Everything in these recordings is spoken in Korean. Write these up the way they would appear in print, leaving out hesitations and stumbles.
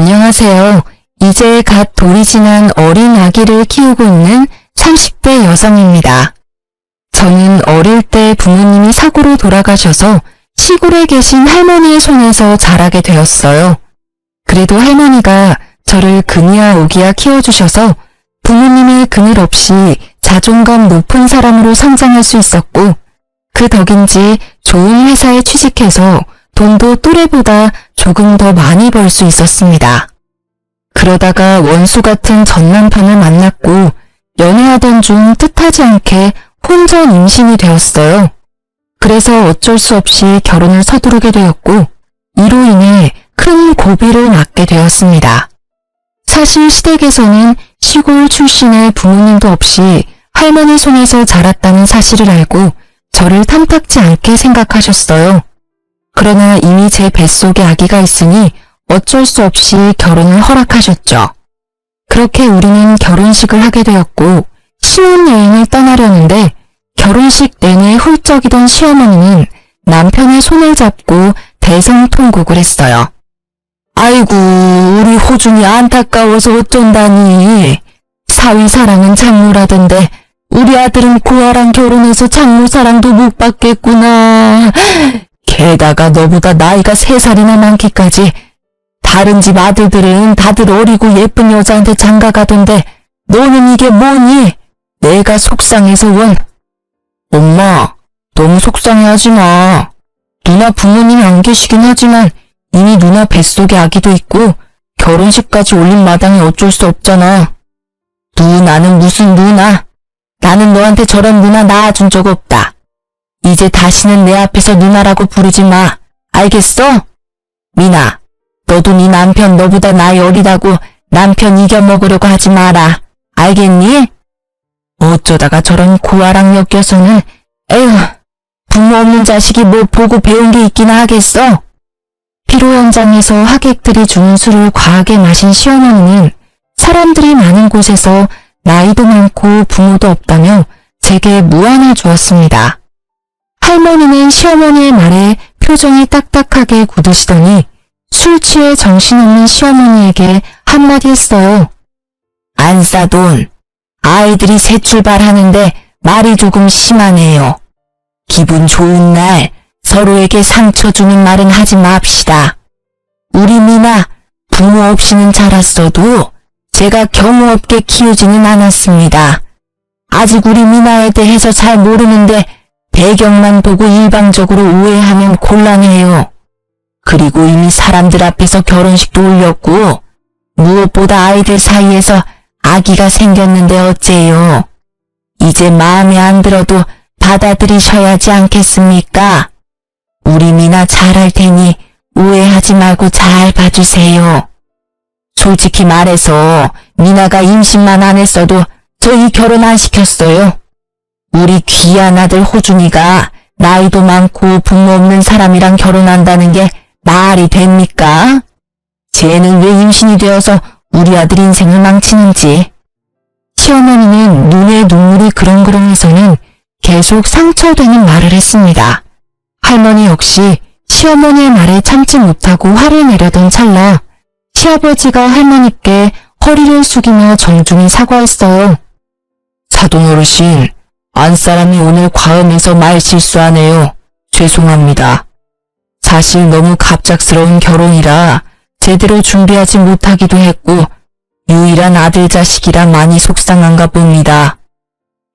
안녕하세요. 이제 갓 돌이 지난 어린 아기를 키우고 있는 30대 여성입니다. 저는 어릴 때 부모님이 사고로 돌아가셔서 시골에 계신 할머니의 손에서 자라게 되었어요. 그래도 할머니가 저를 금이야 오기야 키워주셔서 부모님의 그늘 없이 자존감 높은 사람으로 성장할 수 있었고, 그 덕인지 좋은 회사에 취직해서 돈도 또래보다 조금 더 많이 벌 수 있었습니다. 그러다가 원수 같은 전 남편을 만났고 연애하던 중 뜻하지 않게 혼전 임신이 되었어요. 그래서 어쩔 수 없이 결혼을 서두르게 되었고, 이로 인해 큰 고비를 맞게 되었습니다. 사실 시댁에서는 시골 출신의 부모님도 없이 할머니 손에서 자랐다는 사실을 알고 저를 탐탁지 않게 생각하셨어요. 그러나 이미 제 뱃속에 아기가 있으니 어쩔 수 없이 결혼을 허락하셨죠. 그렇게 우리는 결혼식을 하게 되었고 신혼여행을 떠나려는데, 결혼식 내내 훌쩍이던 시어머니는 남편의 손을 잡고 대성통곡을 했어요. 아이고, 우리 호준이 안타까워서 어쩐다니. 사위 사랑은 장모라던데 우리 아들은 고아랑 결혼해서 장모 사랑도 못 받겠구나. 게다가 너보다 나이가 3살이나 많기까지 다른 집 아들들은 다들 어리고 예쁜 여자한테 장가가던데 너는 이게 뭐니? 내가 속상해서 원. 엄마, 너무 속상해하지 마. 누나 부모님이 안 계시긴 하지만 이미 누나 뱃속에 아기도 있고 결혼식까지 올린 마당에 어쩔 수 없잖아. 누나는 무슨 누나? 나는 너한테 저런 누나 낳아준 적 없다. 이제 다시는 내 앞에서 누나라고 부르지 마. 알겠어? 미나, 너도 네 남편 너보다 나이 어리다고 남편 이겨먹으려고 하지 마라. 알겠니? 어쩌다가 저런 고아랑 엮여서는, 에휴, 부모 없는 자식이 뭐 보고 배운 게 있기나 하겠어? 피로 현장에서 하객들이 주는 술을 과하게 마신 시어머니는 사람들이 많은 곳에서 나이도 많고 부모도 없다며 제게 무안을 주었습니다. 할머니는 시어머니의 말에 표정이 딱딱하게 굳으시더니 술 취해 정신없는 시어머니에게 한마디 했어요. 안싸돈, 아이들이 새 출발하는데 말이 조금 심하네요. 기분 좋은 날 서로에게 상처 주는 말은 하지 맙시다. 우리 미나 부모 없이는 자랐어도 제가 경우 없게 키우지는 않았습니다. 아직 우리 미나에 대해서 잘 모르는데 배경만 보고 일방적으로 오해하면 곤란해요. 그리고 이미 사람들 앞에서 결혼식도 올렸고 무엇보다 아이들 사이에서 아기가 생겼는데 어째요. 이제 마음에 안 들어도 받아들이셔야지 않겠습니까? 우리 미나 잘할 테니 오해하지 말고 잘 봐주세요. 솔직히 말해서 미나가 임신만 안 했어도 저희 결혼 안 시켰어요. 우리 귀한 아들 호준이가 나이도 많고 부모 없는 사람이랑 결혼한다는 게 말이 됩니까? 쟤는 왜 임신이 되어서 우리 아들 인생을 망치는지. 시어머니는 눈에 눈물이 그렁그렁해서는 계속 상처되는 말을 했습니다. 할머니 역시 시어머니의 말에 참지 못하고 화를 내려던 찰나 시아버지가 할머니께 허리를 숙이며 정중히 사과했어요. 사돈 어르신, 안사람이 오늘 과음해서 말 실수하네요. 죄송합니다. 사실 너무 갑작스러운 결혼이라 제대로 준비하지 못하기도 했고 유일한 아들 자식이라 많이 속상한가 봅니다.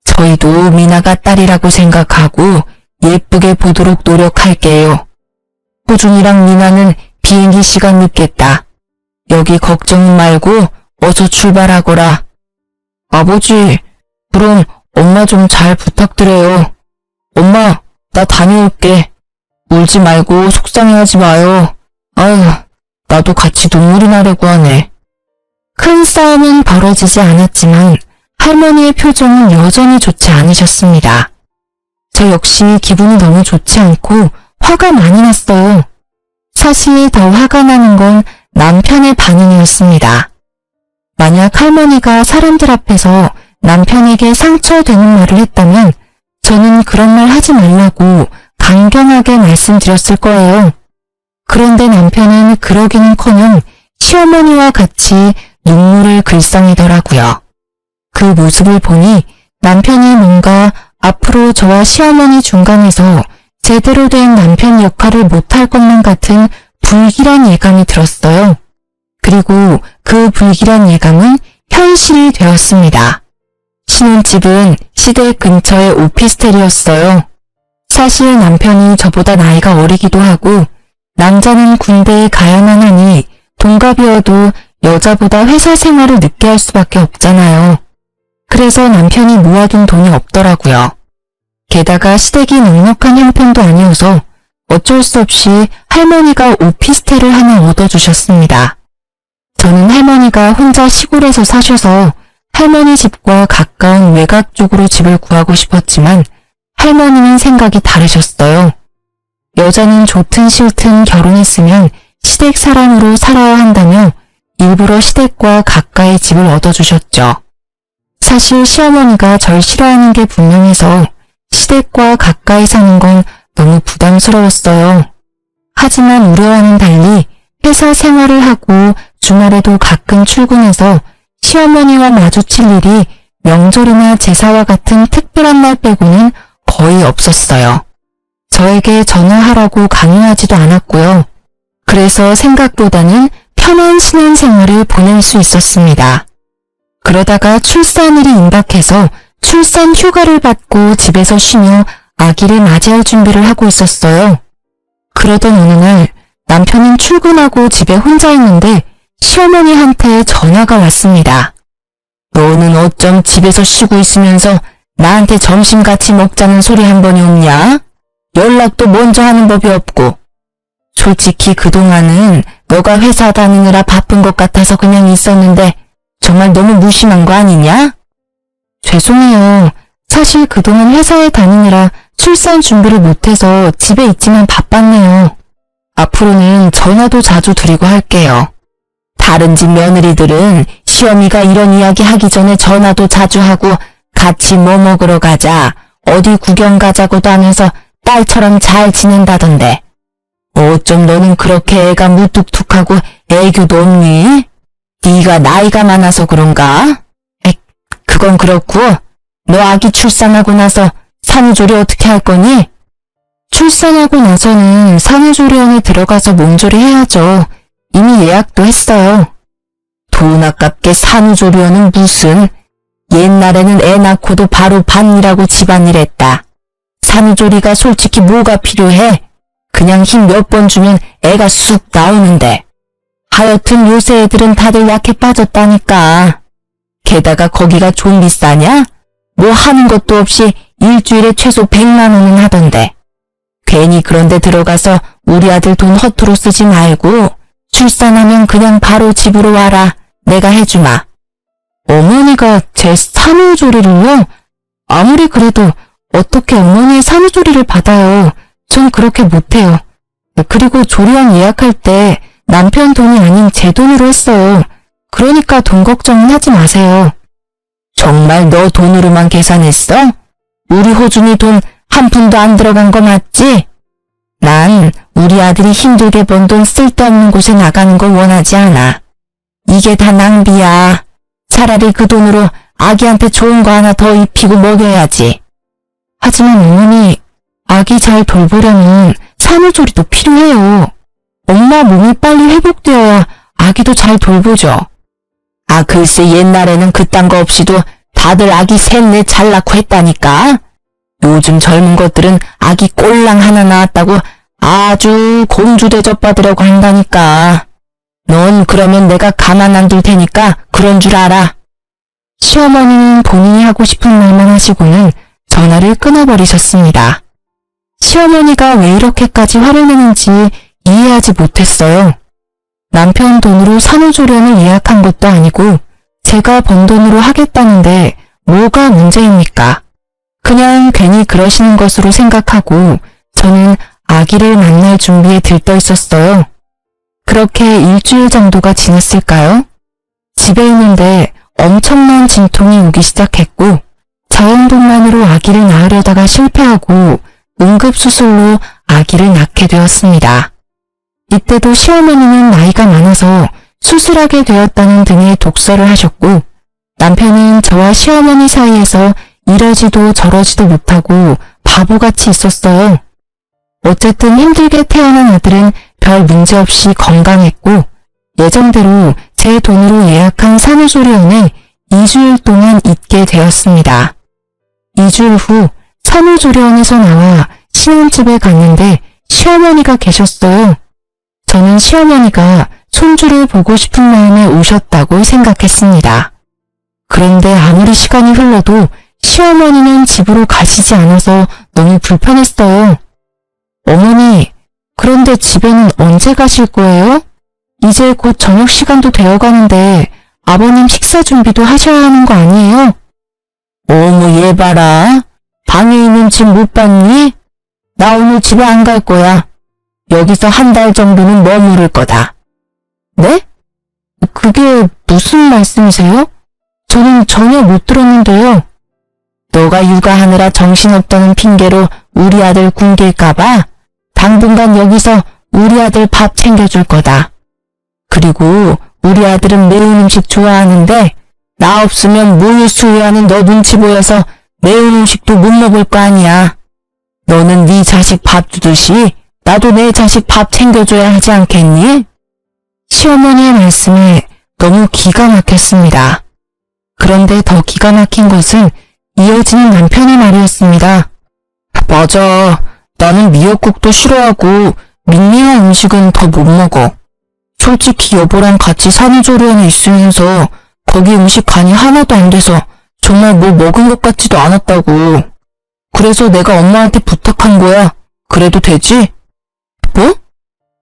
저희도 미나가 딸이라고 생각하고 예쁘게 보도록 노력할게요. 호준이랑 미나는 비행기 시간 늦겠다. 여기 걱정 말고 어서 출발하거라. 아버지, 그럼 엄마 좀 잘 부탁드려요. 엄마, 나 다녀올게. 울지 말고 속상해하지 마요. 아유, 나도 같이 눈물이 나려고 하네. 큰 싸움은 벌어지지 않았지만 할머니의 표정은 여전히 좋지 않으셨습니다. 저 역시 기분이 너무 좋지 않고 화가 많이 났어요. 사실 더 화가 나는 건 남편의 반응이었습니다. 만약 할머니가 사람들 앞에서 남편에게 상처되는 말을 했다면 저는 그런 말 하지 말라고 강경하게 말씀드렸을 거예요. 그런데 남편은 그러기는커녕 시어머니와 같이 눈물을 글썽이더라고요. 그 모습을 보니 남편이 뭔가 앞으로 저와 시어머니 중간에서 제대로 된 남편 역할을 못할 것만 같은 불길한 예감이 들었어요. 그리고 그 불길한 예감은 현실이 되었습니다. 신혼집은 시댁 근처의 오피스텔이었어요. 사실 남편이 저보다 나이가 어리기도 하고 남자는 군대에 가야만 하니 동갑이어도 여자보다 회사 생활을 늦게 할 수밖에 없잖아요. 그래서 남편이 모아둔 돈이 없더라고요. 게다가 시댁이 넉넉한 형편도 아니어서 어쩔 수 없이 할머니가 오피스텔을 하나 얻어주셨습니다. 저는 할머니가 혼자 시골에서 사셔서 할머니 집과 가까운 외곽 쪽으로 집을 구하고 싶었지만 할머니는 생각이 다르셨어요. 여자는 좋든 싫든 결혼했으면 시댁 사람으로 살아야 한다며 일부러 시댁과 가까이 집을 얻어주셨죠. 사실 시어머니가 절 싫어하는 게 분명해서 시댁과 가까이 사는 건 너무 부담스러웠어요. 하지만 우려와는 달리 회사 생활을 하고 주말에도 가끔 출근해서 시어머니와 마주칠 일이 명절이나 제사와 같은 특별한 날 빼고는 거의 없었어요. 저에게 전화하라고 강요하지도 않았고요. 그래서 생각보다는 편한 신혼생활을 보낼 수 있었습니다. 그러다가 출산일이 임박해서 출산 휴가를 받고 집에서 쉬며 아기를 맞이할 준비를 하고 있었어요. 그러던 어느 날 남편은 출근하고 집에 혼자 있는데 시어머니한테 전화가 왔습니다. 너는 어쩜 집에서 쉬고 있으면서 나한테 점심 같이 먹자는 소리 한 번이 없냐? 연락도 먼저 하는 법이 없고. 솔직히 그동안은 너가 회사 다니느라 바쁜 것 같아서 그냥 있었는데 정말 너무 무심한 거 아니냐? 죄송해요. 사실 그동안 회사에 다니느라 출산 준비를 못해서 집에 있지만 바빴네요. 앞으로는 전화도 자주 드리고 할게요. 다른 집 며느리들은 시어미가 이런 이야기 하기 전에 전화도 자주 하고 같이 뭐 먹으러 가자, 어디 구경 가자고도 하면서 딸처럼 잘 지낸다던데. 어쩜 너는 그렇게 애가 무뚝뚝하고 애교도 없니? 네가 나이가 많아서 그런가? 그건 그렇고 너 아기 출산하고 나서 산후조리 어떻게 할 거니? 출산하고 나서는 산후조리원에 들어가서 몸조리 해야죠. 이미 예약도 했어요. 돈 아깝게 산후조리원은 무슨. 옛날에는 애 낳고도 바로 밭일하고 집안일 했다. 산후조리가 솔직히 뭐가 필요해? 그냥 힘 몇 번 주면 애가 쑥 나오는데. 하여튼 요새 애들은 다들 약해 빠졌다니까. 게다가 거기가 좀 비싸냐? 뭐 하는 것도 없이 일주일에 최소 100만 원은 하던데. 괜히 그런데 들어가서 우리 아들 돈 허투루 쓰지 말고 출산하면 그냥 바로 집으로 와라. 내가 해주마. 어머니가 제 산후조리를요? 아무리 그래도 어떻게 어머니의 산후조리를 받아요. 전 그렇게 못해요. 그리고 조리원 예약할 때 남편 돈이 아닌 제 돈으로 했어요. 그러니까 돈 걱정은 하지 마세요. 정말 너 돈으로만 계산했어? 우리 호준이 돈 한 푼도 안 들어간 거 맞지? 난 우리 아들이 힘들게 번 돈 쓸데없는 곳에 나가는 걸 원하지 않아. 이게 다 낭비야. 차라리 그 돈으로 아기한테 좋은 거 하나 더 입히고 먹여야지. 하지만 어머니, 아기 잘 돌보려면 산후조리도 필요해요. 엄마 몸이 빨리 회복되어야 아기도 잘 돌보죠. 아, 글쎄 옛날에는 그딴 거 없이도 다들 아기 셋넷 잘 낳고 했다니까. 요즘 젊은 것들은 아기 꼴랑 하나 낳았다고 아주 공주 대접받으려고 한다니까. 넌 그러면 내가 가만 안 둘 테니까 그런 줄 알아. 시어머니는 본인이 하고 싶은 말만 하시고는 전화를 끊어버리셨습니다. 시어머니가 왜 이렇게까지 화를 내는지 이해하지 못했어요. 남편 돈으로 산후조리원을 예약한 것도 아니고 제가 번 돈으로 하겠다는데 뭐가 문제입니까? 그냥 괜히 그러시는 것으로 생각하고 저는 아기를 만날 준비에 들떠 있었어요. 그렇게 일주일 정도가 지났을까요? 집에 있는데 엄청난 진통이 오기 시작했고 자연분만으로 아기를 낳으려다가 실패하고 응급수술로 아기를 낳게 되었습니다. 이때도 시어머니는 나이가 많아서 수술하게 되었다는 등의 독설을 하셨고 남편은 저와 시어머니 사이에서 이러지도 저러지도 못하고 바보같이 있었어요. 어쨌든 힘들게 태어난 아들은 별 문제 없이 건강했고 예정대로 제 돈으로 예약한 산후조리원에 2주일 동안 있게 되었습니다. 2주일 후 산후조리원에서 나와 신혼집에 갔는데 시어머니가 계셨어요. 저는 시어머니가 손주를 보고 싶은 마음에 오셨다고 생각했습니다. 그런데 아무리 시간이 흘러도 시어머니는 집으로 가시지 않아서 너무 불편했어요. 어머니, 그런데 집에는 언제 가실 거예요? 이제 곧 저녁 시간도 되어가는데 아버님 식사 준비도 하셔야 하는 거 아니에요? 어머 얘 봐라. 방에 있는 집 못 봤니? 나 오늘 집에 안 갈 거야. 여기서 한 달 정도는 머무를 거다. 네? 그게 무슨 말씀이세요? 저는 전혀 못 들었는데요. 너가 육아하느라 정신없다는 핑계로 우리 아들 굶길까봐 당분간 여기서 우리 아들 밥 챙겨줄 거다. 그리고 우리 아들은 매운 음식 좋아하는데 나 없으면 모유 수유하는 너 눈치 보여서 매운 음식도 못 먹을 거 아니야. 너는 네 자식 밥 주듯이 나도 내 자식 밥 챙겨줘야 하지 않겠니? 시어머니의 말씀에 너무 기가 막혔습니다. 그런데 더 기가 막힌 것은 이어지는 남편의 말이었습니다. 맞아. 나는 미역국도 싫어하고 밍밍한 음식은 더 못 먹어. 솔직히 여보랑 같이 산후조리원에 있으면서 거기 음식 간이 하나도 안 돼서 정말 뭐 먹은 것 같지도 않았다고. 그래서 내가 엄마한테 부탁한 거야. 그래도 되지? 뭐?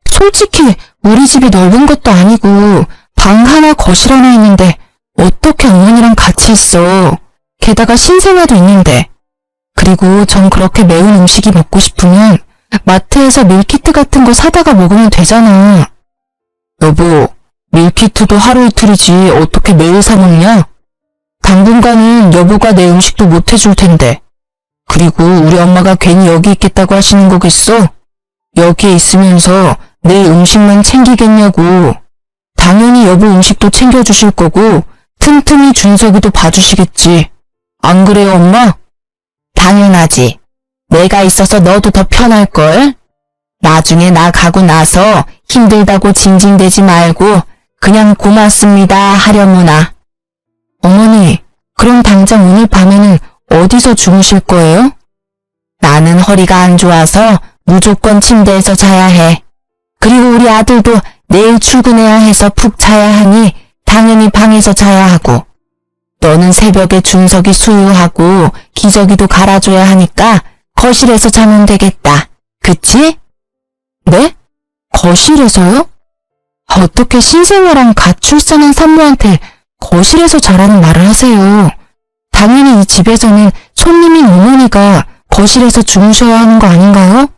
솔직히 우리 집이 넓은 것도 아니고 방 하나 거실 하나 있는데 어떻게 어머니랑 같이 있어. 게다가 신생아도 있는데. 그리고 전 그렇게 매운 음식이 먹고 싶으면 마트에서 밀키트 같은 거 사다가 먹으면 되잖아. 여보, 밀키트도 하루 이틀이지 어떻게 매일 사 먹냐? 당분간은 여보가 내 음식도 못 해줄 텐데. 그리고 우리 엄마가 괜히 여기 있겠다고 하시는 거겠어? 여기에 있으면서 내 음식만 챙기겠냐고. 당연히 여보 음식도 챙겨주실 거고 틈틈이 준석이도 봐주시겠지. 안 그래요, 엄마? 당연하지. 내가 있어서 너도 더 편할걸? 나중에 나 가고 나서 힘들다고 징징대지 말고 그냥 고맙습니다 하려무나. 어머니, 그럼 당장 오늘 밤에는 어디서 주무실 거예요? 나는 허리가 안 좋아서 무조건 침대에서 자야 해. 그리고 우리 아들도 내일 출근해야 해서 푹 자야 하니 당연히 방에서 자야 하고. 너는 새벽에 준석이 수유하고 기저귀도 갈아줘야 하니까 거실에서 자면 되겠다. 그치? 네? 거실에서요? 어떻게 신생아랑 갓 출산한 산모한테 거실에서 자라는 말을 하세요. 당연히 이 집에서는 손님인 어머니가 거실에서 주무셔야 하는 거 아닌가요?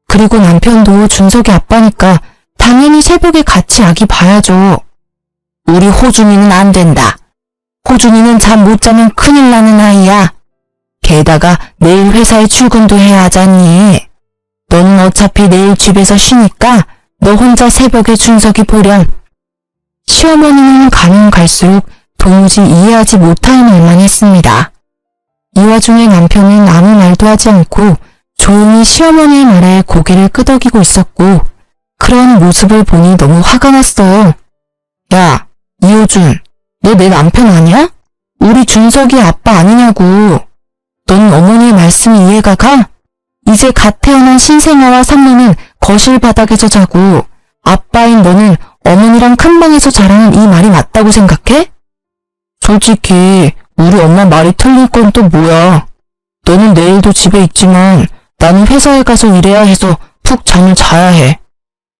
그리고 남편도 준석이 아빠니까 당연히 새벽에 같이 아기 봐야죠. 우리 호준이는 안 된다. 호준이는 잠 못 자면 큰일 나는 아이야. 게다가 내일 회사에 출근도 해야 하잖니. 너는 어차피 내일 집에서 쉬니까 너 혼자 새벽에 준석이 보렴. 시어머니는 가면 갈수록 도무지 이해하지 못할 말만 했습니다. 이 와중에 남편은 아무 말도 하지 않고 조용히 시어머니의 말에 고개를 끄덕이고 있었고 그런 모습을 보니 너무 화가 났어요. 야, 이호준, 너 내 남편 아니야? 우리 준석이 아빠 아니냐고. 넌 어머니의 말씀이 이해가 가? 이제 갓 태어난 신생아와 산모는 거실 바닥에서 자고 아빠인 너는 어머니랑 큰 방에서 자라는 이 말이 맞다고 생각해? 솔직히 우리 엄마 말이 틀릴 건 또 뭐야. 너는 내일도 집에 있지만 나는 회사에 가서 일해야 해서 푹 잠을 자야 해.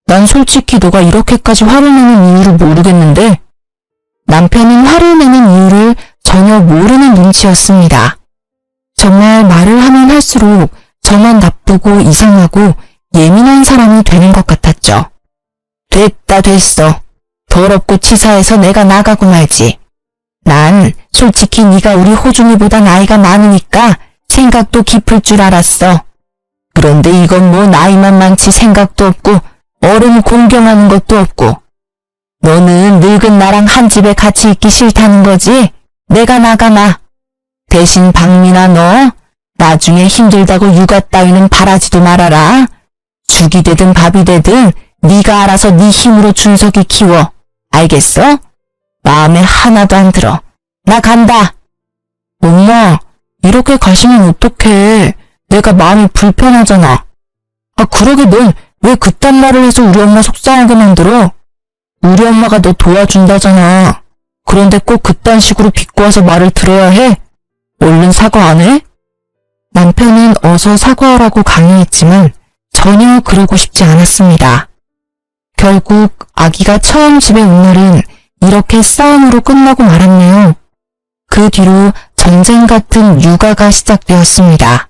난 솔직히 너가 이렇게까지 화를 내는 이유를 모르겠는데 남편은 화를 내는 이유를 전혀 모르는 눈치였습니다. 정말 말을 하면 할수록 저만 나쁘고 이상하고 예민한 사람이 되는 것 같았죠. 됐다 됐어. 더럽고 치사해서 내가 나가고 말지. 난 솔직히 네가 우리 호준이보다 나이가 많으니까 생각도 깊을 줄 알았어. 그런데 이건 뭐 나이만 많지 생각도 없고 어른 공경하는 것도 없고 너는 늙은 나랑 한 집에 같이 있기 싫다는 거지? 내가 나가마. 대신 박민아 너 나중에 힘들다고 육아 따위는 바라지도 말아라. 죽이 되든 밥이 되든 네가 알아서 네 힘으로 준석이 키워. 알겠어? 마음에 하나도 안 들어. 나 간다. 엄마, 이렇게 가시면 어떡해. 내가 마음이 불편하잖아. 그러게 넌 왜 그딴 말을 해서 우리 엄마 속상하게 만들어? 우리 엄마가 너 도와준다잖아. 그런데 꼭 그딴 식으로 비꼬아서 말을 들어야 해? 얼른 사과 안 해? 남편은 어서 사과하라고 강요했지만 전혀 그러고 싶지 않았습니다. 결국 아기가 처음 집에 온 날은 이렇게 싸움으로 끝나고 말았네요. 그 뒤로 전쟁 같은 육아가 시작되었습니다.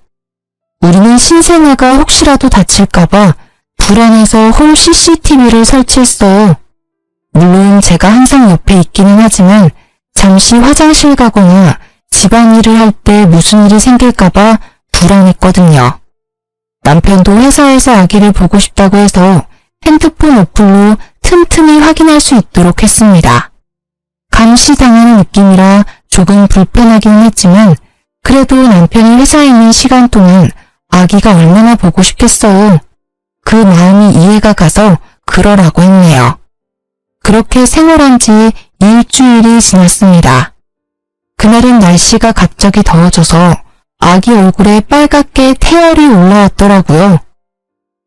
우리는 신생아가 혹시라도 다칠까봐 불안해서 홈 CCTV를 설치했어요. 물론 제가 항상 옆에 있기는 하지만 잠시 화장실 가거나 집안일을 할 때 무슨 일이 생길까봐 불안했거든요. 남편도 회사에서 아기를 보고 싶다고 해서 핸드폰 어플로 틈틈이 확인할 수 있도록 했습니다. 감시당하는 느낌이라 조금 불편하기는 했지만 그래도 남편이 회사에 있는 시간 동안 아기가 얼마나 보고 싶겠어요. 그 마음이 이해가 가서 그러라고 했네요. 그렇게 생활한 지 일주일이 지났습니다. 그날은 날씨가 갑자기 더워져서 아기 얼굴에 빨갛게 태열이 올라왔더라고요.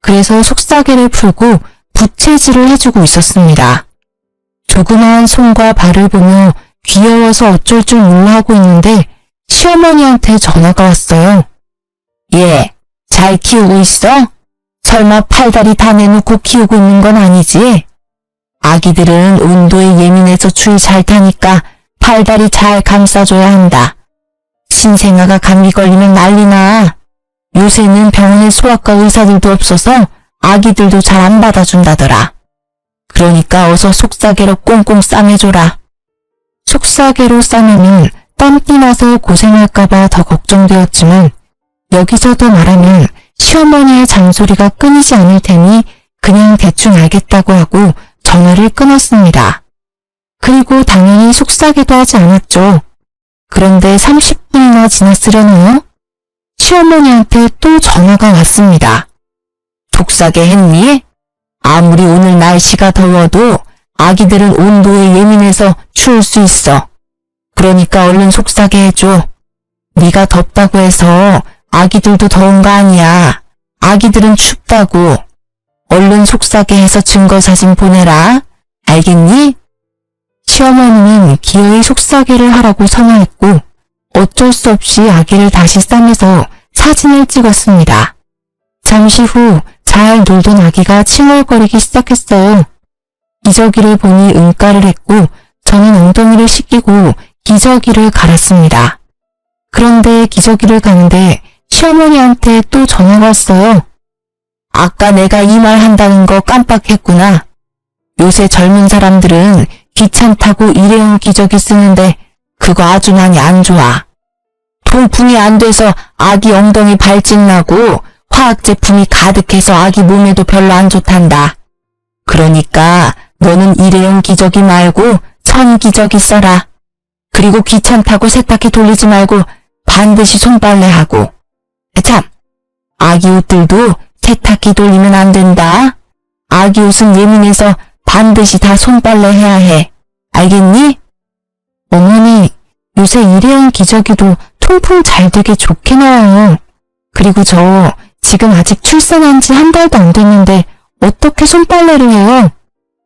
그래서 속사계를 풀고 부채질을 해주고 있었습니다. 조그마한 손과 발을 보며 귀여워서 어쩔 줄 몰라 하고 있는데 시어머니한테 전화가 왔어요. 얘, 잘 키우고 있어? 설마 팔다리 다 내놓고 키우고 있는 건 아니지? 아기들은 온도에 예민해서 추위 잘 타니까 팔다리 잘 감싸줘야 한다. 신생아가 감기 걸리면 난리나. 요새는 병원에 소아과 의사들도 없어서 아기들도 잘 안 받아준다더라. 그러니까 어서 속사계로 꽁꽁 싸매줘라. 속사계로 싸매면 땀띠 나서 고생할까봐 더 걱정되었지만 여기서 더 말하면 시어머니의 잔소리가 끊이지 않을 테니 그냥 대충 알겠다고 하고 전화를 끊었습니다. 그리고 당연히 속삭이도 하지 않았죠. 그런데 30분이나 지났으려나요? 시어머니한테 또 전화가 왔습니다. 속삭이 했니? 아무리 오늘 날씨가 더워도 아기들은 온도에 예민해서 추울 수 있어. 그러니까 얼른 속삭이 해줘. 네가 덥다고 해서 아기들도 더운 거 아니야. 아기들은 춥다고. 얼른 속삭이 해서 증거사진 보내라. 알겠니? 시어머니는 기어이 속삭이를 하라고 선호했고 어쩔 수 없이 아기를 다시 싸매서 사진을 찍었습니다. 잠시 후 잘 놀던 아기가 칭얼거리기 시작했어요. 기저귀를 보니 응가를 했고 저는 엉덩이를 씻기고 기저귀를 갈았습니다. 그런데 기저귀를 가는데 시어머니한테 또 전화가 왔어요. 아까 내가 이 말 한다는 거 깜빡했구나. 요새 젊은 사람들은 귀찮다고 일회용 기저귀 쓰는데 그거 아주 많이 안 좋아. 통풍이 안 돼서 아기 엉덩이 발진 나고 화학 제품이 가득해서 아기 몸에도 별로 안 좋단다. 그러니까 너는 일회용 기저귀 말고 천 기저귀 써라. 그리고 귀찮다고 세탁기 돌리지 말고 반드시 손빨래하고. 참, 아기 옷들도 세탁기 돌리면 안 된다. 아기 옷은 예민해서 반드시 다 손빨래해야 해. 알겠니? 어머니, 요새 일회용 기저귀도 통풍 잘 되게 좋게 나와요. 그리고 저 지금 아직 출산한 지 한 달도 안 됐는데 어떻게 손빨래를 해요?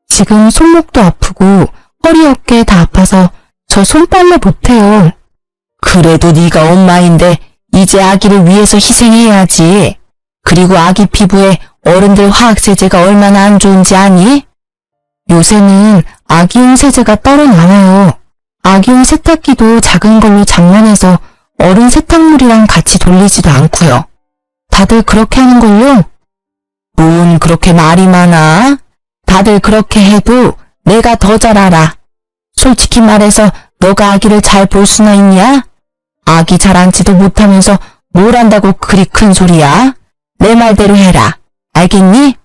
지금 손목도 아프고 허리 어깨 다 아파서 저 손빨래 못해요. 그래도 네가 엄마인데 이제 아기를 위해서 희생해야지. 그리고 아기 피부에 어른들 화학세제가 얼마나 안 좋은지 아니? 요새는 아기용 세제가 따로 나와요. 아기용 세탁기도 작은 걸로 장만해서 어른 세탁물이랑 같이 돌리지도 않고요. 다들 그렇게 하는걸요? 뭔 그렇게 말이 많아? 다들 그렇게 해도 내가 더 잘 알아. 솔직히 말해서 너가 아기를 잘 볼 수나 있냐? 아기 잘 앉지도 못하면서 뭘 한다고 그리 큰 소리야? 내 말대로 해라. 알겠니?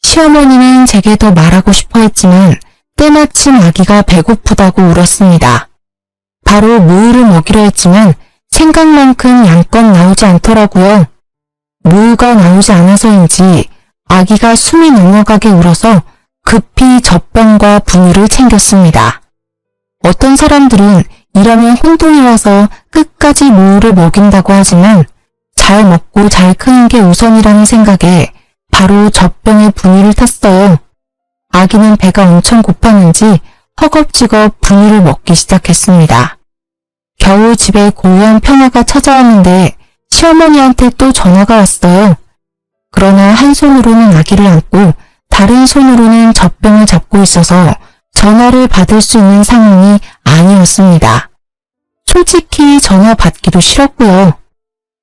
시어머니는 제게 더 말하고 싶어 했지만 때마침 아기가 배고프다고 울었습니다. 바로 모유를 먹이려 했지만 생각만큼 양껏 나오지 않더라고요. 모유가 나오지 않아서인지 아기가 숨이 넘어가게 울어서 급히 젖병과 분유를 챙겼습니다. 어떤 사람들은 이러면 혼돈이라서 끝까지 모유를 먹인다고 하지만 잘 먹고 잘 크는 게 우선이라는 생각에 바로 젖병에 분유를 탔어요. 아기는 배가 엄청 고팠는지 허겁지겁 분유를 먹기 시작했습니다. 겨우 집에 고요한 평화가 찾아왔는데 시어머니한테 또 전화가 왔어요. 그러나 한 손으로는 아기를 안고 다른 손으로는 젖병을 잡고 있어서 전화를 받을 수 있는 상황이 아니었습니다. 솔직히 전화 받기도 싫었고요.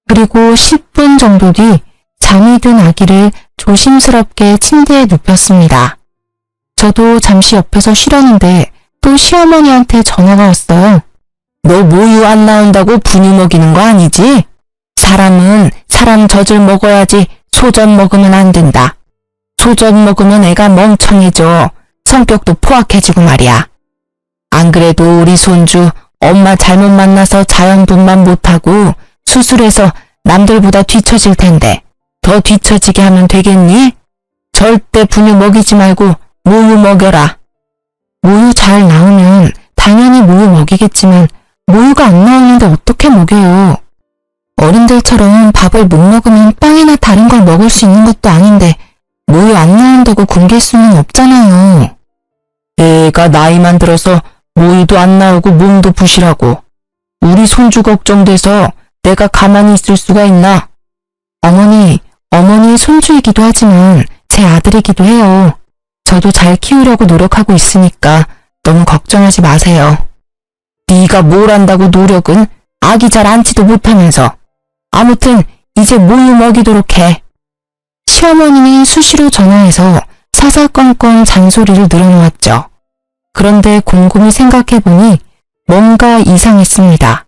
그리고 10분 정도 뒤 잠이 든 아기를 조심스럽게 침대에 눕혔습니다. 저도 잠시 옆에서 쉬려는데 또 시어머니한테 전화가 왔어요. 너 모유 안 나온다고 분유 먹이는 거 아니지? 사람은 사람 젖을 먹어야지 소젖 먹으면 안 된다. 소젖 먹으면 애가 멍청해져. 성격도 포악해지고 말이야. 안 그래도 우리 손주 엄마 잘못 만나서 자연분만 못하고 수술해서 남들보다 뒤처질 텐데 더 뒤처지게 하면 되겠니? 절대 분유 먹이지 말고 모유 먹여라. 모유 잘 나오면 당연히 모유 먹이겠지만 모유가 안 나오는데 어떻게 먹여요? 어른들처럼 밥을 못 먹으면 빵이나 다른 걸 먹을 수 있는 것도 아닌데 모유 안 나온다고 굶길 수는 없잖아요. 애가 나이만 들어서 모유도 안 나오고 몸도 부실하고 우리 손주 걱정돼서 내가 가만히 있을 수가 있나? 어머니 손주이기도 하지만 제 아들이기도 해요. 저도 잘 키우려고 노력하고 있으니까 너무 걱정하지 마세요. 네가 뭘 안다고 노력은 아기 잘 안지도 못하면서. 아무튼 이제 모유 먹이도록 해. 시어머니는 수시로 전화해서 사사건건 잔소리를 늘어놓았죠. 그런데 곰곰이 생각해보니 뭔가 이상했습니다.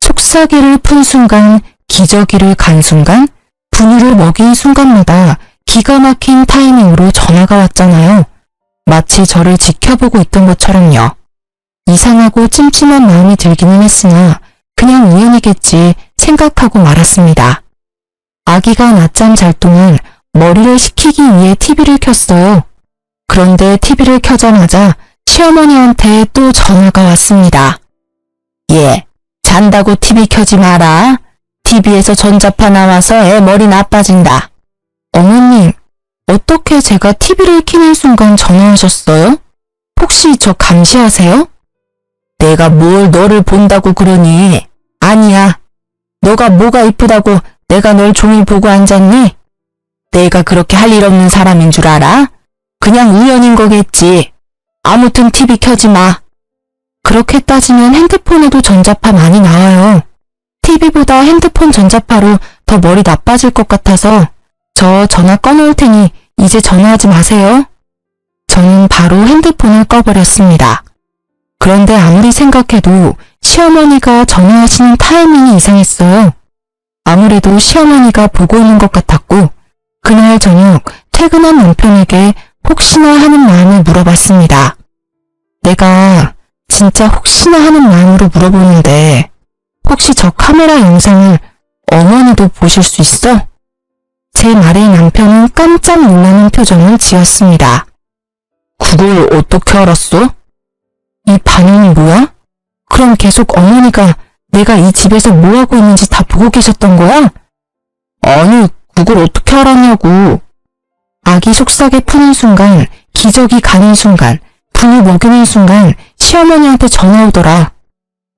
속삭이를 푼 순간, 기저귀를 간 순간, 분유를 먹인 순간마다 기가 막힌 타이밍으로 전화가 왔잖아요. 마치 저를 지켜보고 있던 것처럼요. 이상하고 찜찜한 마음이 들기는 했으나 그냥 우연이겠지 생각하고 말았습니다. 아기가 낮잠 잘 동안 머리를 식히기 위해 TV를 켰어요. 그런데 TV를 켜자마자 시어머니한테 또 전화가 왔습니다. 예, 잔다고 TV 켜지 마라. TV에서 전자파 나와서 애 머리 나빠진다. 어머님, 어떻게 제가 TV를 켜는 순간 전화하셨어요? 혹시 저 감시하세요? 내가 뭘 너를 본다고 그러니? 아니야. 너가 뭐가 이쁘다고 내가 널 종일 보고 앉았니? 내가 그렇게 할 일 없는 사람인 줄 알아? 그냥 우연인 거겠지. 아무튼 TV 켜지 마. 그렇게 따지면 핸드폰에도 전자파 많이 나와요. TV보다 핸드폰 전자파로 더 머리 나빠질 것 같아서 저 전화 꺼놓을 테니 이제 전화하지 마세요. 저는 바로 핸드폰을 꺼버렸습니다. 그런데 아무리 생각해도 시어머니가 전화하시는 타이밍이 이상했어요. 아무래도 시어머니가 보고 있는 것 같았고 그날 저녁 퇴근한 남편에게 혹시나 하는 마음을 물어봤습니다. 내가 진짜 혹시나 하는 마음으로 물어보는데 혹시 저 카메라 영상을 어머니도 보실 수 있어? 제 말에 남편은 깜짝 놀라는 표정을 지었습니다. 그걸 어떻게 알았어? 이 반응이 뭐야? 그럼 계속 어머니가 내가 이 집에서 뭐하고 있는지 다 보고 계셨던 거야? 아니, 그걸 어떻게 알았냐고. 아기 속삭에 푸는 순간, 기저귀 가는 순간, 분유 먹이는 순간 시어머니한테 전화 오더라.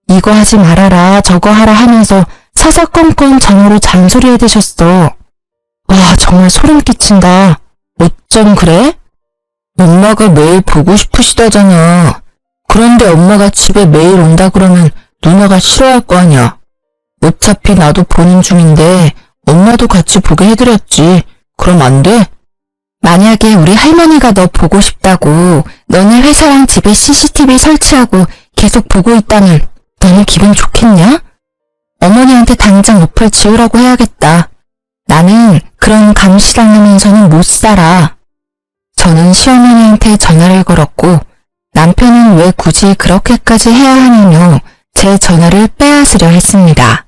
이거 하지 말아라, 저거 하라 하면서 사사건건 전화로 잔소리해 대셨어. 와, 정말 소름 끼친다. 어쩜 그래? 엄마가 매일 보고 싶으시다잖아. 그런데 엄마가 집에 매일 온다 그러면 누나가 싫어할 거 아니야. 어차피 나도 보는 중인데 엄마도 같이 보게 해드렸지. 그럼 안 돼? 만약에 우리 할머니가 너 보고 싶다고 너네 회사랑 집에 CCTV 설치하고 계속 보고 있다면 너는 기분 좋겠냐? 어머니한테 당장 어플 지우라고 해야겠다. 나는 그런 감시당하면서는 못 살아. 저는 시어머니한테 전화를 걸었고 남편은 왜 굳이 그렇게까지 해야 하냐며 제 전화를 빼앗으려 했습니다.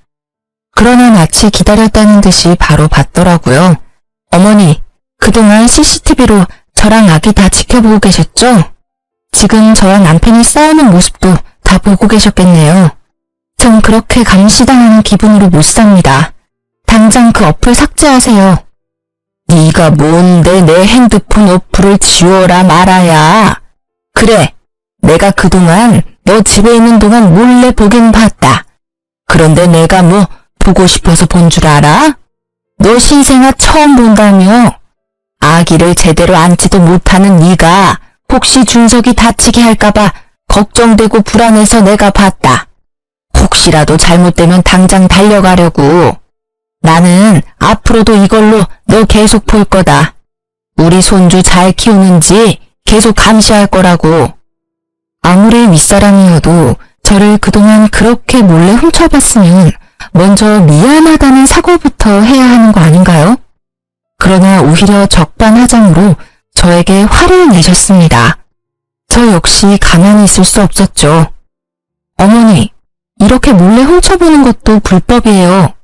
그러나 마치 기다렸다는 듯이 바로 받더라고요. 어머니, 그동안 CCTV로 저랑 아기 다 지켜보고 계셨죠? 지금 저와 남편이 싸우는 모습도 다 보고 계셨겠네요. 전 그렇게 감시당하는 기분으로 못 삽니다. 당장 그 어플 삭제하세요. 네가 뭔데 내 핸드폰 어플을 지워라 말아야. 그래, 내가 그동안 너 집에 있는 동안 몰래 보긴 봤다. 그런데 내가 뭐 보고 싶어서 본 줄 알아? 너 신생아 처음 본다며. 아기를 제대로 안지도 못하는 네가 혹시 준석이 다치게 할까봐 걱정되고 불안해서 내가 봤다. 혹시라도 잘못되면 당장 달려가려고. 나는 앞으로도 이걸로 너 계속 볼 거다. 우리 손주 잘 키우는지 계속 감시할 거라고. 아무리 윗사람이어도 저를 그동안 그렇게 몰래 훔쳐봤으면 먼저 미안하다는 사과부터 해야 하는 거 아닌가요? 그러나 오히려 적반하장으로 저에게 화를 내셨습니다. 저 역시 가만히 있을 수 없었죠. 어머니, 이렇게 몰래 훔쳐보는 것도 불법이에요.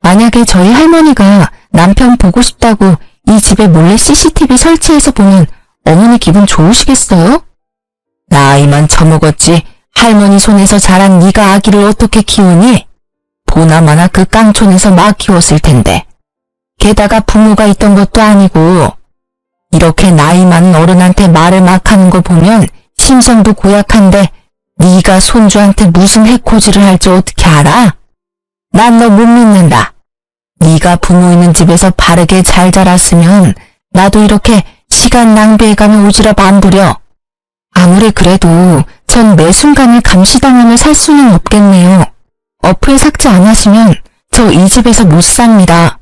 만약에 저희 할머니가 남편 보고 싶다고 이 집에 몰래 CCTV 설치해서 보면 어머니 기분 좋으시겠어요? 나이만 처먹었지 할머니 손에서 자란 네가 아기를 어떻게 키우니? 보나마나 그 깡촌에서 막 키웠을 텐데. 게다가 부모가 있던 것도 아니고. 이렇게 나이 많은 어른한테 말을 막 하는 거 보면 심성도 고약한데 네가 손주한테 무슨 해코지를 할지 어떻게 알아? 난 너 못 믿는다. 네가 부모 있는 집에서 바르게 잘 자랐으면 나도 이렇게 시간 낭비해가며 오지랖 안 부려. 아무리 그래도 전 매 순간을 감시당하며 살 수는 없겠네요. 어플 삭제 안 하시면 저 이 집에서 못 삽니다.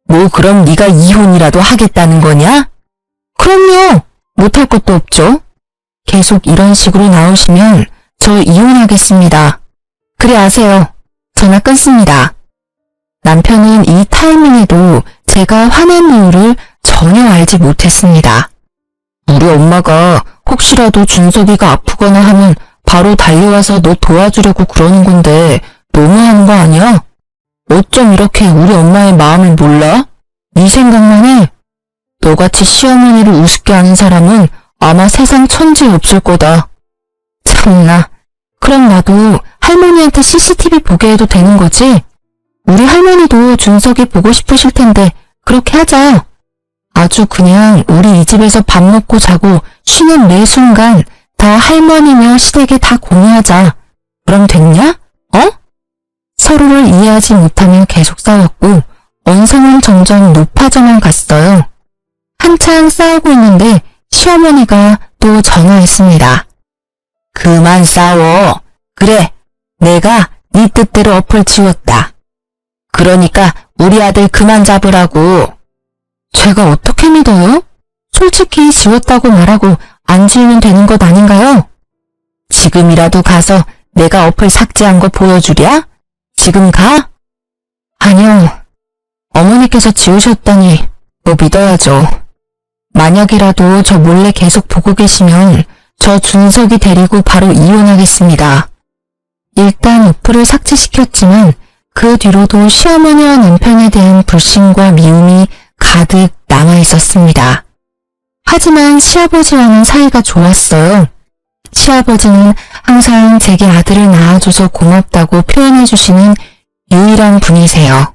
뭐 그럼 네가 이혼이라도 하겠다는 거냐? 그럼요. 못할 것도 없죠. 계속 이런 식으로 나오시면 저 이혼하겠습니다. 그래 아세요. 전화 끊습니다. 남편은 이 타이밍에도 제가 화낸 이유를 전혀 알지 못했습니다. 우리 엄마가 혹시라도 준석이가 아프거나 하면 바로 달려와서 너 도와주려고 그러는 건데 너무하는 거 아니야? 어쩜 이렇게 우리 엄마의 마음을 몰라? 네 생각만 해. 너같이 시어머니를 우습게 하는 사람은 아마 세상 천지에 없을 거다. 참나. 그럼 나도 할머니한테 CCTV 보게 해도 되는 거지? 우리 할머니도 준석이 보고 싶으실 텐데 그렇게 하자. 아주 그냥 우리 이 집에서 밥 먹고 자고 쉬는 매 순간 다 할머니며 시댁에 다 공유하자. 그럼 됐냐? 어? 서로를 이해하지 못하며 계속 싸웠고 언성은 점점 높아져만 갔어요. 한창 싸우고 있는데 시어머니가 또 전화했습니다. 그만 싸워. 그래, 내가 네 뜻대로 어플 지웠다. 그러니까 우리 아들 그만 잡으라고. 제가 어떻게 믿어요? 솔직히 지웠다고 말하고 안 지우면 되는 것 아닌가요? 지금이라도 가서 내가 어플 삭제한 거 보여주랴? 지금 가? 아니요. 어머니께서 지우셨다니 뭐 믿어야죠. 만약이라도 저 몰래 계속 보고 계시면 저 준석이 데리고 바로 이혼하겠습니다. 일단 어플을 삭제시켰지만 그 뒤로도 시어머니와 남편에 대한 불신과 미움이 가득 남아있었습니다. 하지만 시아버지와는 사이가 좋았어요. 시아버지는 항상 제게 아들을 낳아줘서 고맙다고 표현해주시는 유일한 분이세요.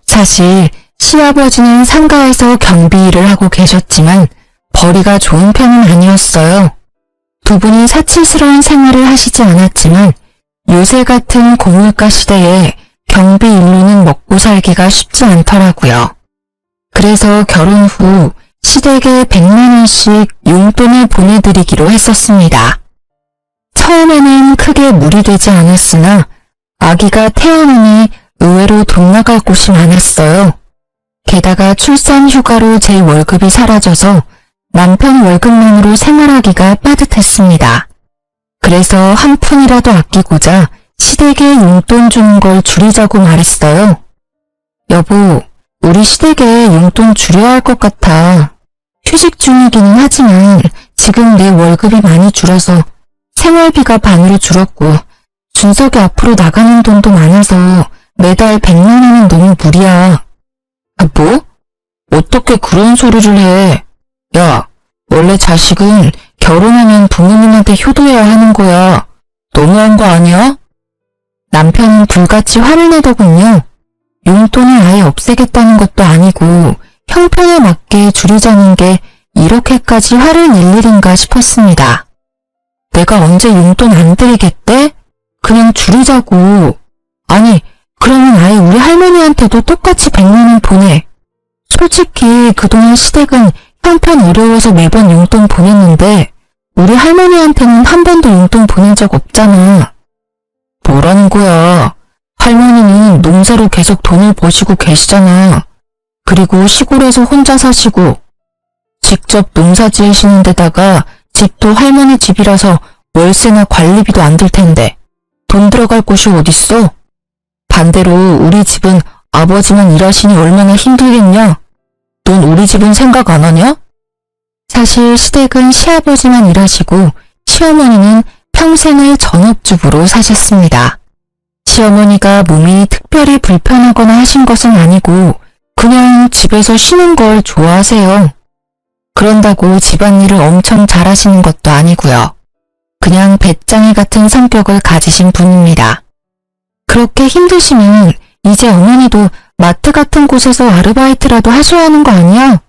사실 시아버지는 상가에서 경비 일을 하고 계셨지만 벌이가 좋은 편은 아니었어요. 두 분이 사치스러운 생활을 하시지 않았지만 요새 같은 고물가 시대에 경비 일로는 먹고 살기가 쉽지 않더라고요. 그래서 결혼 후 시댁에 100만 원씩 용돈을 보내드리기로 했었습니다. 처음에는 크게 무리되지 않았으나 아기가 태어나니 의외로 돈 나갈 곳이 많았어요. 게다가 출산 휴가로 제 월급이 사라져서 남편 월급만으로 생활하기가 빠듯했습니다. 그래서 한 푼이라도 아끼고자 시댁에 용돈 주는 걸 줄이자고 말했어요. 여보, 우리 시댁에 용돈 줄여야 할 것 같아. 휴직 중이기는 하지만 지금 내 월급이 많이 줄어서 생활비가 반으로 줄었고 준석이 앞으로 나가는 돈도 많아서 매달 100만 원은 너무 무리야. 뭐? 어떻게 그런 소리를 해? 야, 원래 자식은 결혼하면 부모님한테 효도해야 하는 거야. 너무한 거 아니야? 남편은 불같이 화를 내더군요. 용돈을 아예 없애겠다는 것도 아니고 형편에 맞게 줄이자는 게 이렇게까지 화를 낼 일인가 싶었습니다. 내가 언제 용돈 안 드리겠대? 그냥 줄이자고. 아니, 그러면 아예 우리 할머니한테도 똑같이 100만 원 보내. 솔직히 그동안 시댁은 형편 어려워서 매번 용돈 보냈는데 우리 할머니한테는 한 번도 용돈 보낸 적 없잖아. 뭐라는 거야? 할머니는 농사로 계속 돈을 버시고 계시잖아. 그리고 시골에서 혼자 사시고 직접 농사 지으시는 데다가 집도 할머니 집이라서 월세나 관리비도 안 들 텐데 돈 들어갈 곳이 어딨어? 반대로 우리 집은 아버지만 일하시니 얼마나 힘들겠냐? 넌 우리 집은 생각 안 하냐? 사실 시댁은 시아버지만 일하시고 시어머니는 평생을 전업주부로 사셨습니다. 시어머니가 몸이 특별히 불편하거나 하신 것은 아니고 그냥 집에서 쉬는 걸 좋아하세요. 그런다고 집안일을 엄청 잘하시는 것도 아니고요. 그냥 배짱이 같은 성격을 가지신 분입니다. 그렇게 힘드시면 이제 어머니도 마트 같은 곳에서 아르바이트라도 하셔야 하는 거 아니야?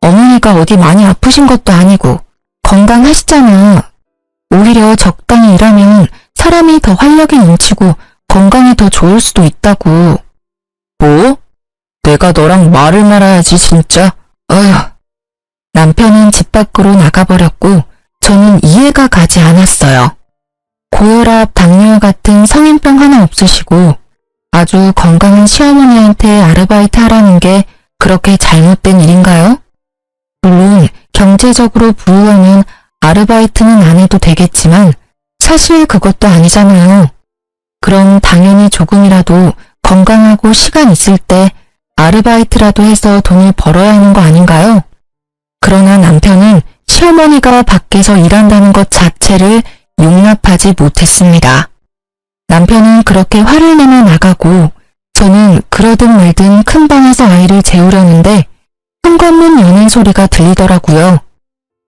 어머니가 어디 많이 아프신 것도 아니고 건강하시잖아. 오히려 적당히 일하면 사람이 더 활력이 넘치고 건강이 더 좋을 수도 있다고. 뭐? 내가 너랑 말을 말아야지 진짜. 어휴. 남편은 집 밖으로 나가버렸고 저는 이해가 가지 않았어요. 고혈압, 당뇨 같은 성인병 하나 없으시고 아주 건강한 시어머니한테 아르바이트 하라는 게 그렇게 잘못된 일인가요? 물론 경제적으로 부유하면 아르바이트는 안 해도 되겠지만 사실 그것도 아니잖아요. 그럼 당연히 조금이라도 건강하고 시간 있을 때 아르바이트라도 해서 돈을 벌어야 하는 거 아닌가요? 그러나 남편은 시어머니가 밖에서 일한다는 것 자체를 용납하지 못했습니다. 남편은 그렇게 화를 내며 나가고 저는 그러든 말든 큰 방에서 아이를 재우려는데 현관문 여는 소리가 들리더라고요.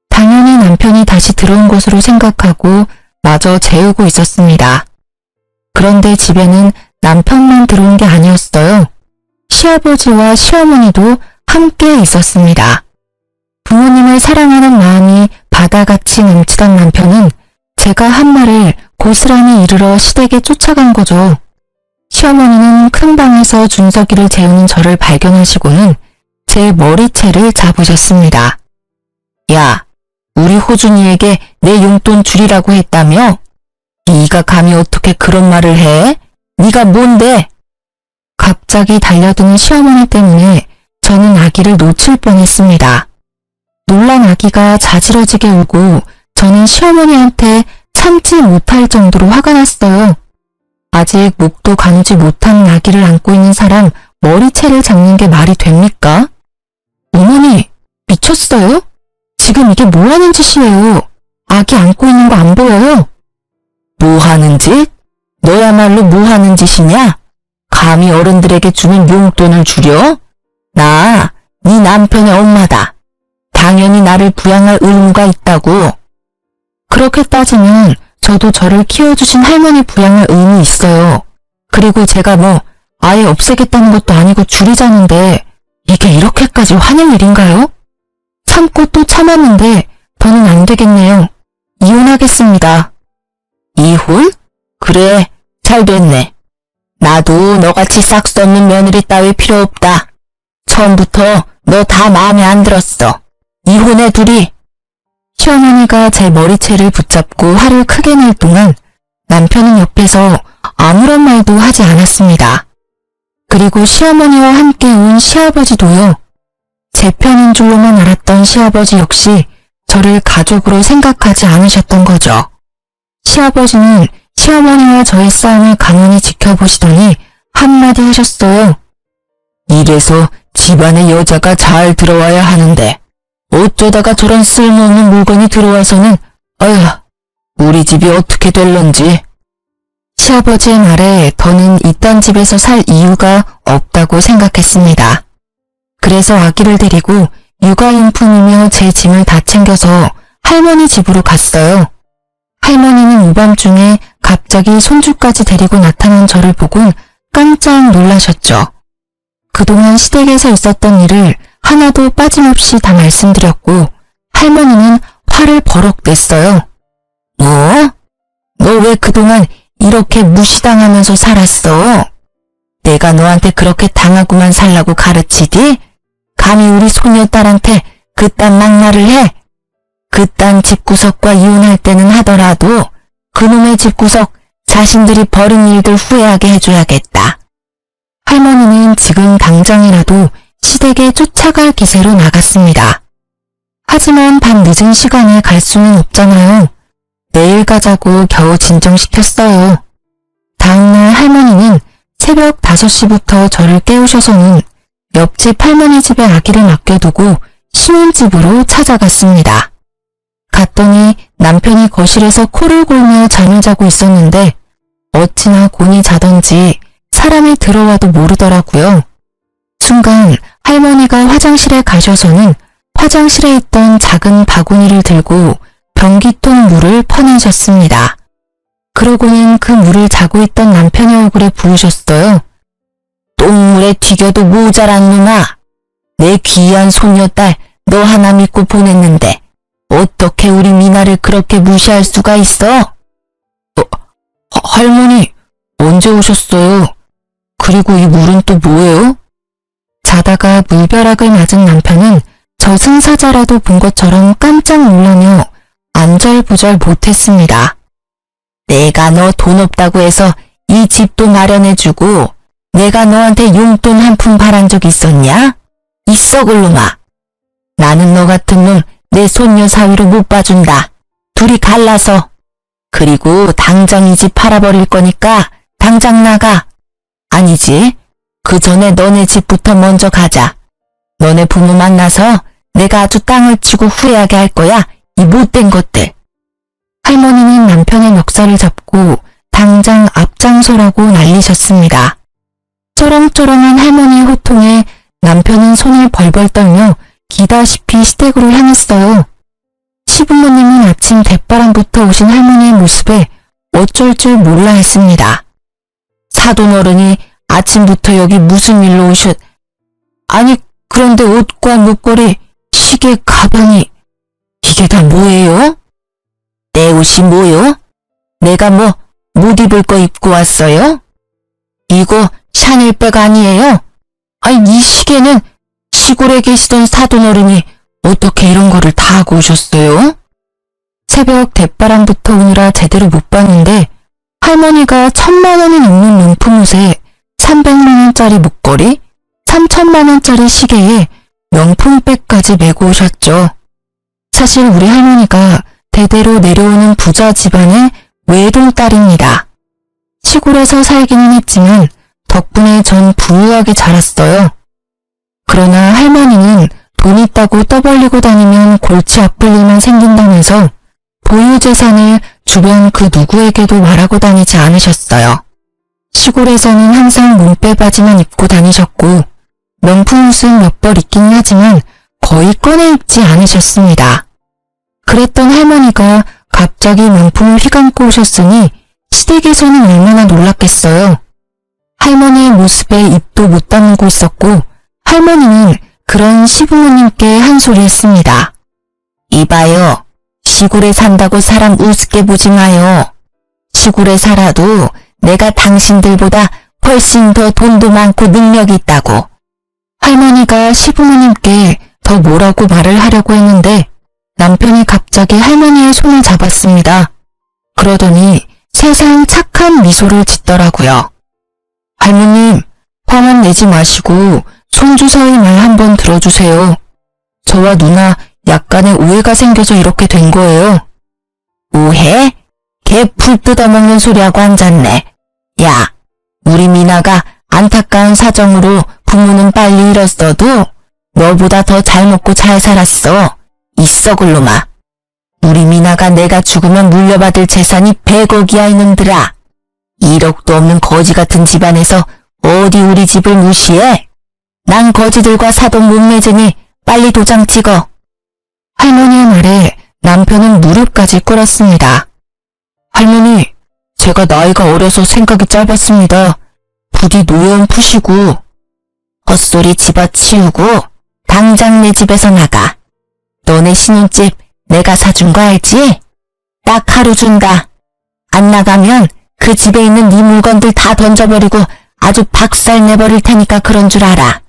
당연히 남편이 다시 들어온 것으로 생각하고 마저 재우고 있었습니다. 그런데 집에는 남편만 들어온 게 아니었어요. 시아버지와 시어머니도 함께 있었습니다. 부모님을 사랑하는 마음이 바다같이 넘치던 남편은 제가 한 말을 고스란히 이르러 시댁에 쫓아간 거죠. 시어머니는 큰 방에서 준석이를 재우는 저를 발견하시고는 제 머리채를 잡으셨습니다. 야, 우리 호준이에게 내 용돈 줄이라고 했다며? 네가 감히 어떻게 그런 말을 해? 네가 뭔데? 갑자기 달려드는 시어머니 때문에 저는 아기를 놓칠 뻔했습니다. 놀란 아기가 자지러지게 울고 저는 시어머니한테 참지 못할 정도로 화가 났어요. 아직 목도 가누지 못한 아기를 안고 있는 사람 머리채를 잡는 게 말이 됩니까? 어머니, 미쳤어요? 지금 이게 뭐 하는 짓이에요? 아기 안고 있는 거 안 보여요? 뭐 하는 짓? 너야말로 뭐 하는 짓이냐? 감히 어른들에게 주는 용돈을 줄여? 나, 네 남편의 엄마다. 당연히 나를 부양할 의무가 있다고. 그렇게 따지면 저도 저를 키워주신 할머니 부양할 의무 있어요. 그리고 제가 뭐 아예 없애겠다는 것도 아니고 줄이자는데 이게 이렇게까지 화낼 일인가요? 참고 또 참았는데 더는 안 되겠네요. 이혼하겠습니다. 이혼? 그래, 잘 됐네. 나도 너같이 싹수 없는 며느리 따위 필요 없다. 처음부터 너 다 마음에 안 들었어. 이혼해 둘이. 시어머니가 제 머리채를 붙잡고 화를 크게 낼 동안 남편은 옆에서 아무런 말도 하지 않았습니다. 그리고 시어머니와 함께 온 시아버지도요. 제 편인 줄로만 알았던 시아버지 역시 저를 가족으로 생각하지 않으셨던 거죠. 시아버지는 시어머니와 저의 싸움을 가만히 지켜보시더니 한마디 하셨어요. 이래서 집안에 여자가 잘 들어와야 하는데 어쩌다가 저런 쓸모없는 물건이 들어와서는 어휴, 우리 집이 어떻게 될런지. 시아버지의 말에 더는 이딴 집에서 살 이유가 없다고 생각했습니다. 그래서 아기를 데리고 육아용품이며 제 짐을 다 챙겨서 할머니 집으로 갔어요. 할머니는 오밤중에 갑자기 손주까지 데리고 나타난 저를 보곤 깜짝 놀라셨죠. 그동안 시댁에서 있었던 일을 하나도 빠짐없이 다 말씀드렸고 할머니는 화를 버럭 냈어요. 뭐? 너 왜 그동안 이렇게 무시당하면서 살았어? 내가 너한테 그렇게 당하고만 살라고 가르치디? 감히 우리 소녀딸한테 그딴 막말을 해? 그딴 집구석과 이혼할 때는 하더라도 그놈의 집구석 자신들이 벌인 일들 후회하게 해줘야겠다. 할머니는 지금 당장이라도 시댁에 쫓아갈 기세로 나갔습니다. 하지만 밤 늦은 시간에 갈 수는 없잖아요. 내일 가자고 겨우 진정시켰어요. 다음날 할머니는 새벽 5시부터 저를 깨우셔서는 옆집 할머니 집에 아기를 맡겨두고 신혼집으로 찾아갔습니다. 갔더니 남편이 거실에서 코를 골며 잠을 자고 있었는데 어찌나 곤히 자던지 사람이 들어와도 모르더라고요. 순간 할머니가 화장실에 가셔서는 화장실에 있던 작은 바구니를 들고 변기통 물을 퍼내셨습니다. 그러고는 그 물을 자고 있던 남편의 얼굴에 부으셨어요. 똥물에 튀겨도 모자란 놈아. 내 귀한 손녀딸 너 하나 믿고 보냈는데 어떻게 우리 미나를 그렇게 무시할 수가 있어? 할머니, 언제 오셨어요? 그리고 이 물은 또 뭐예요? 자다가 물벼락을 맞은 남편은 저승사자라도 본 것처럼 깜짝 놀라며 안절부절 못했습니다. 내가 너 돈 없다고 해서 이 집도 마련해주고 내가 너한테 용돈 한 푼 바란 적 있었냐? 이 썩을 놈아. 나는 너 같은 놈 내 손녀 사위로 못 봐준다. 둘이 갈라서. 그리고 당장 이 집 팔아버릴 거니까 당장 나가. 아니지. 그 전에 너네 집부터 먼저 가자. 너네 부모 만나서 내가 아주 땅을 치고 후회하게 할 거야. 이 못된 것들. 할머니는 남편의 멱살을 잡고 당장 앞장서라고 난리셨습니다. 쩌렁쩌렁한 할머니의 호통에 남편은 손을 벌벌 떨며 기다시피 시댁으로 향했어요. 시부모님은 아침 대바람부터 오신 할머니의 모습에 어쩔 줄 몰라 했습니다. 사돈어른이 아침부터 여기 무슨 일로 오셨... 아니 그런데 옷과 목걸이, 시계, 가방이... 이게 다 뭐예요? 내 옷이 뭐요? 내가 뭐 못 입을 거 입고 왔어요? 이거 샤넬백 아니에요? 아니 이 시계는 시골에 계시던 사돈어른이 어떻게 이런 거를 다 하고 오셨어요? 새벽 대바람부터 오느라 제대로 못 봤는데 할머니가 1,000만 원이 넘는 명품 옷에 300만 원짜리 목걸이, 3,000만 원짜리 시계에 명품백까지 메고 오셨죠. 사실 우리 할머니가 대대로 내려오는 부자 집안의 외동딸입니다. 시골에서 살기는 했지만 덕분에 전 부유하게 자랐어요. 그러나 할머니는 돈 있다고 떠벌리고 다니면 골치 아플 일만 생긴다면서 보유재산을 주변 그 누구에게도 말하고 다니지 않으셨어요. 시골에서는 항상 몸빼바지만 입고 다니셨고 명품 옷은 몇 벌 있긴 하지만 거의 꺼내 입지 않으셨습니다. 그랬던 할머니가 갑자기 명품을 휘감고 오셨으니 시댁에서는 얼마나 놀랐겠어요. 할머니의 모습에 입도 못 다물고 있었고 할머니는 그런 시부모님께 한 소리 했습니다. 이봐요. 시골에 산다고 사람 우습게 보지 마요. 시골에 살아도 내가 당신들보다 훨씬 더 돈도 많고 능력이 있다고. 할머니가 시부모님께 더 뭐라고 말을 하려고 했는데 남편이 갑자기 할머니의 손을 잡았습니다. 그러더니 세상 착한 미소를 짓더라고요. 할머님, 화만 내지 마시고 손주 사위 말 한번 들어주세요. 저와 누나 약간의 오해가 생겨서 이렇게 된 거예요. 오해? 개 풀 뜯어먹는 소리하고 앉았네. 야, 우리 미나가 안타까운 사정으로 부모는 빨리 잃었어도 너보다 더 잘 먹고 잘 살았어. 이 썩을 놈아. 우리 미나가 내가 죽으면 물려받을 재산이 100억이야 이놈들아. 1억도 없는 거지 같은 집안에서 어디 우리 집을 무시해? 난 거지들과 사돈 못 맺으니 빨리 도장 찍어. 할머니의 말에 남편은 무릎까지 꿇었습니다. 할머니, 제가 나이가 어려서 생각이 짧았습니다. 부디 노여움 푸시고 헛소리 집어치우고 당장 내 집에서 나가. 너네 신혼집 내가 사준 거 알지? 딱 하루 준다. 안 나가면 그 집에 있는 네 물건들 다 던져버리고 아주 박살 내버릴 테니까 그런 줄 알아.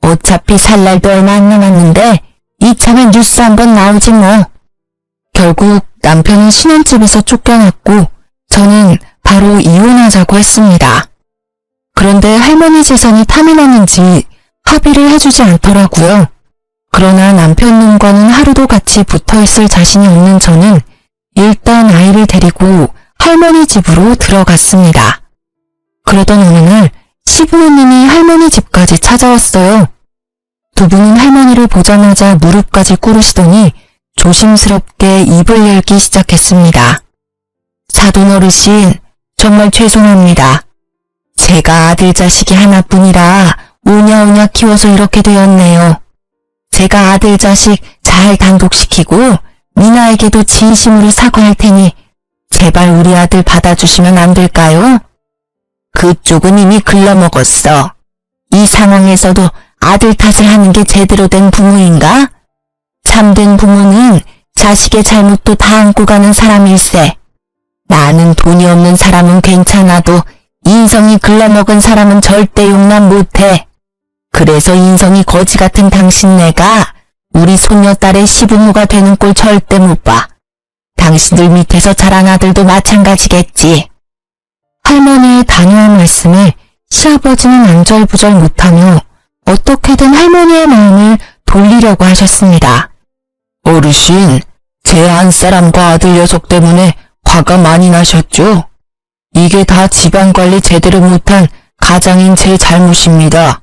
어차피 살 날도 얼마 안 남았는데 이참에 뉴스 한번 나오지 뭐. 결국 남편은 신혼집에서 쫓겨났고 저는 바로 이혼하자고 했습니다. 그런데 할머니 재산이 탐이 났는지 합의를 해주지 않더라고요. 그러나 남편 놈과는 하루도 같이 붙어있을 자신이 없는 저는 일단 아이를 데리고 할머니 집으로 들어갔습니다. 그러던 어느 날 시부모님이 할머니 집까지 찾아왔어요. 두 분은 할머니를 보자마자 무릎까지 꿇으시더니 조심스럽게 입을 열기 시작했습니다. 사돈 어르신, 정말 죄송합니다. 제가 아들 자식이 하나뿐이라 오냐오냐 키워서 이렇게 되었네요. 제가 아들 자식 잘 단독시키고 미나에게도 진심으로 사과할 테니 제발 우리 아들 받아주시면 안 될까요? 그쪽은 이미 글러먹었어. 이 상황에서도 아들 탓을 하는 게 제대로 된 부모인가? 참된 부모는 자식의 잘못도 다 안고 가는 사람일세. 나는 돈이 없는 사람은 괜찮아도 인성이 글러먹은 사람은 절대 용납 못해. 그래서 인성이 거지 같은 당신네가 우리 손녀딸의 시부모가 되는 꼴 절대 못 봐. 당신들 밑에서 자란 아들도 마찬가지겠지. 할머니의 단호한 말씀에 시아버지는 안절부절 못하며 어떻게든 할머니의 마음을 돌리려고 하셨습니다. 어르신, 제 안사람과 아들 녀석 때문에 화가 많이 나셨죠? 이게 다 집안관리 제대로 못한 가장인 제 잘못입니다.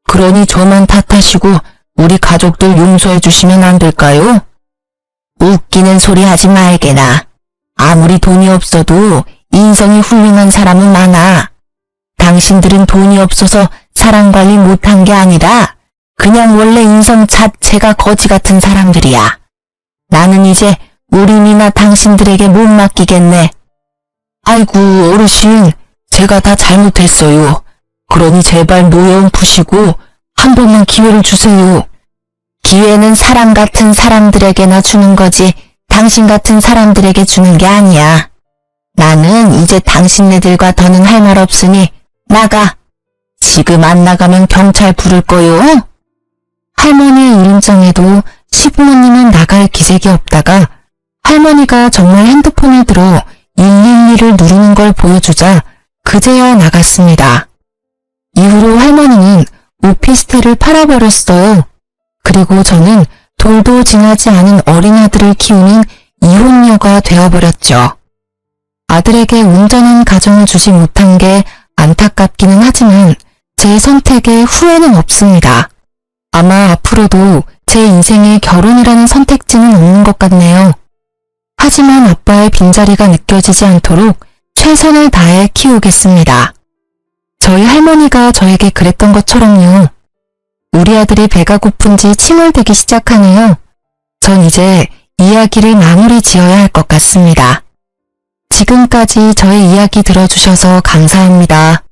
그러니 저만 탓하시고 우리 가족들 용서해 주시면 안 될까요? 웃기는 소리 하지 말게나. 아무리 돈이 없어도 인성이 훌륭한 사람은 많아. 당신들은 돈이 없어서 사람 관리 못한 게 아니라 그냥 원래 인성 자체가 거지 같은 사람들이야. 나는 이제 우리 미나 당신들에게 못 맡기겠네. 아이고 어르신, 제가 다 잘못했어요. 그러니 제발 노여움 푸시고 한 번만 기회를 주세요. 기회는 사람 같은 사람들에게나 주는 거지 당신 같은 사람들에게 주는 게 아니야. 나는 이제 당신네들과 더는 할 말 없으니 나가. 지금 안 나가면 경찰 부를 거요. 할머니의 이름장에도 시부모님은 나갈 기색이 없다가 할머니가 정말 핸드폰을 들어 112를 누르는 걸 보여주자 그제야 나갔습니다. 이후로 할머니는 오피스텔을 팔아버렸어요. 그리고 저는 돌도 지나지 않은 어린 아들을 키우는 이혼녀가 되어버렸죠. 아들에게 온전한 가정을 주지 못한 게 안타깝기는 하지만 제 선택에 후회는 없습니다. 아마 앞으로도 제 인생에 결혼이라는 선택지는 없는 것 같네요. 하지만 아빠의 빈자리가 느껴지지 않도록 최선을 다해 키우겠습니다. 저희 할머니가 저에게 그랬던 것처럼요. 우리 아들이 배가 고픈지 칭얼대기 시작하네요. 전 이제 이야기를 마무리 지어야 할 것 같습니다. 지금까지 저의 이야기 들어주셔서 감사합니다.